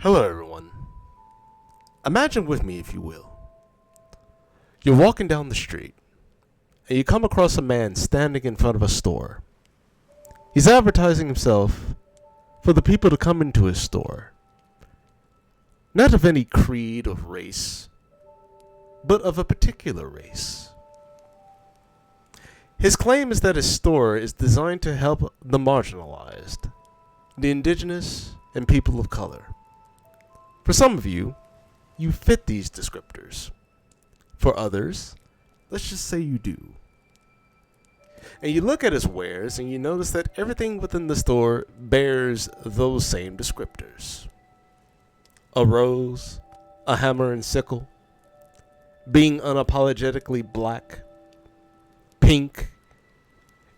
Hello, everyone. Imagine with me, if you will. You're walking down the street, and you come across a man standing in front of a store. He's advertising himself for the people to come into his store. Not of any creed or race, but of a particular race. His claim is that his store is designed to help the marginalized, the indigenous, and people of color. For some of you, you fit these descriptors. For others, let's just say you do. And you look at his wares and you notice that everything within the store bears those same descriptors. A rose, a hammer and sickle, being unapologetically black, pink,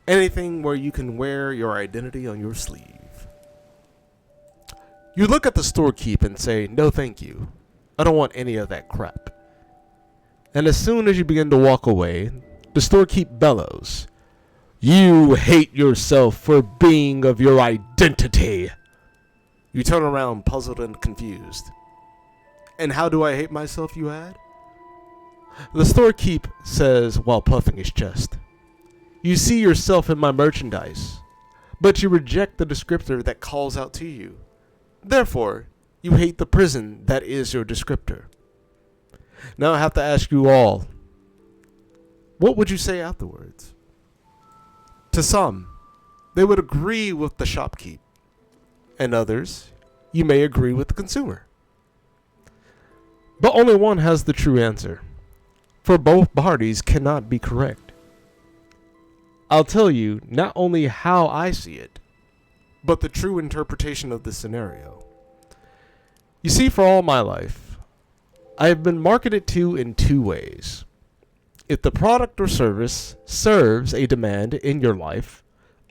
anything where you can wear your identity on your sleeve. You look at the storekeep and say, "No thank you, I don't want any of that crap." And as soon as you begin to walk away, the storekeep bellows, "You hate yourself for being of your identity." You turn around puzzled and confused. "And how do I hate myself, you add?" The storekeep says while puffing his chest, "You see yourself in my merchandise, but you reject the descriptor that calls out to you. Therefore, you hate the prison that is your descriptor." Now I have to ask you all, what would you say afterwards? To some, they would agree with the shopkeep, and others, you may agree with the consumer. But only one has the true answer, for both parties cannot be correct. I'll tell you not only how I see it, but the true interpretation of this scenario. You see, for all my life, I have been marketed to in two ways. If the product or service serves a demand in your life,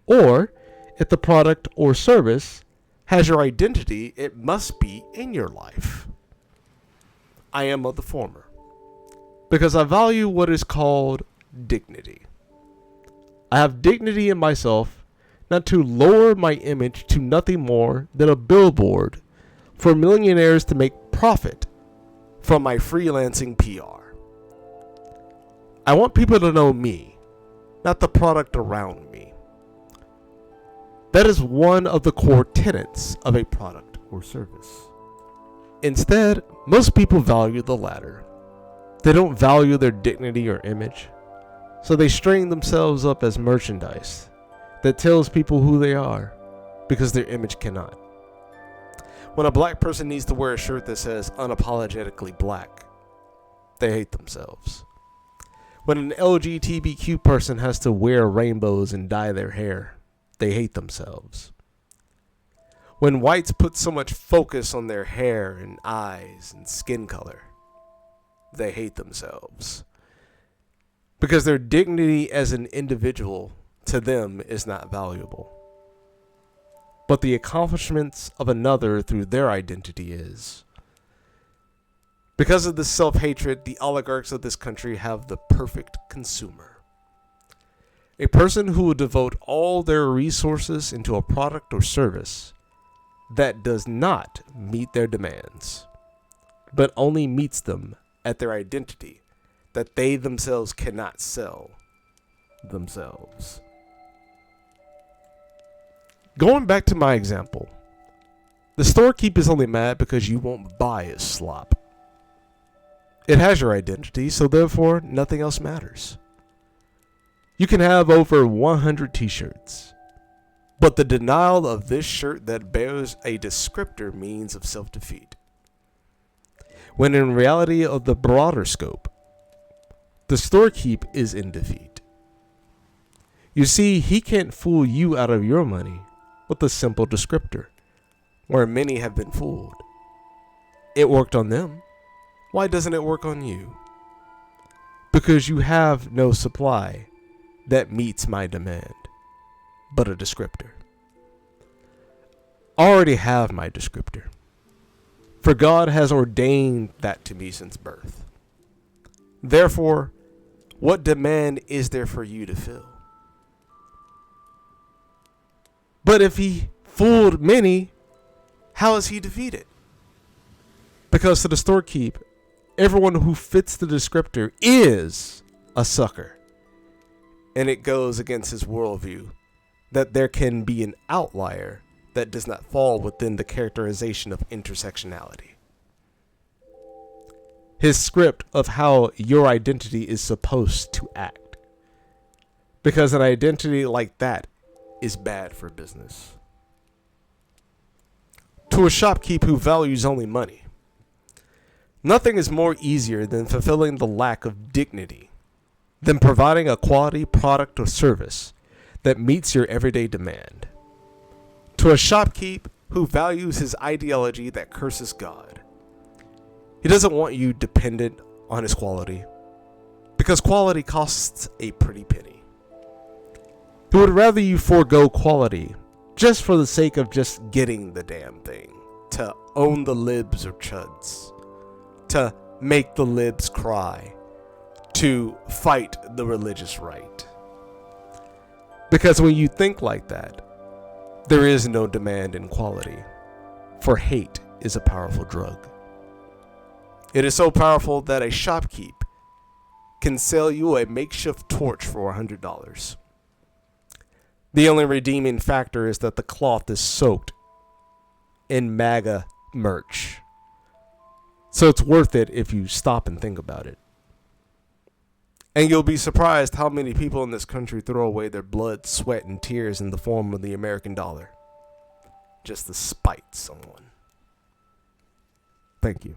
or if the product or service has your identity, it must be in your life. I am of the former, because I value what is called dignity. I have dignity in myself not to lower my image to nothing more than a billboard for millionaires to make profit from my freelancing PR. I want people to know me, not the product around me. That is one of the core tenets of a product or service. Instead, most people value the latter. They don't value their dignity or image, so they string themselves up as merchandise that tells people who they are because their image cannot. When a black person needs to wear a shirt that says unapologetically black, they hate themselves. When an LGBTQ person has to wear rainbows and dye their hair, they hate themselves. When whites put so much focus on their hair and eyes and skin color, they hate themselves. Because their dignity as an individual to them is not valuable. But the accomplishments of another through their identity is. Because of this self-hatred, the oligarchs of this country have the perfect consumer. A person who will devote all their resources into a product or service that does not meet their demands, but only meets them at their identity that they themselves cannot sell themselves. Going back to my example, the storekeep is only mad because you won't buy his slop. It has your identity, so therefore nothing else matters. You can have over 100 t-shirts, but the denial of this shirt that bears a descriptor means of self-defeat. When in reality of the broader scope, the storekeep is in defeat. You see, he can't fool you out of your money with a simple descriptor, where many have been fooled. It worked on them. Why doesn't it work on you? Because you have no supply that meets my demand, but a descriptor. I already have my descriptor, for God has ordained that to me since birth. Therefore, what demand is there for you to fill? But if he fooled many, how is he defeated? Because to the storekeep, everyone who fits the descriptor is a sucker. And it goes against his worldview that there can be an outlier that does not fall within the characterization of intersectionality. His script of how your identity is supposed to act. Because an identity like that is bad for business. To a shopkeep who values only money, nothing is more easier than fulfilling the lack of dignity, than providing a quality product or service that meets your everyday demand. To a shopkeep who values his ideology that curses God, he doesn't want you dependent on his quality, because quality costs a pretty penny. He would rather you forego quality just for the sake of just getting the damn thing, to own the libs or chuds, to make the libs cry, to fight the religious right. Because when you think like that, there is no demand in quality, for hate is a powerful drug. It is so powerful that a shopkeep can sell you a makeshift torch for $100. The only redeeming factor is that the cloth is soaked in MAGA merch. So it's worth it if you stop and think about it. And you'll be surprised how many people in this country throw away their blood, sweat, and tears in the form of the American dollar, just to spite someone. Thank you.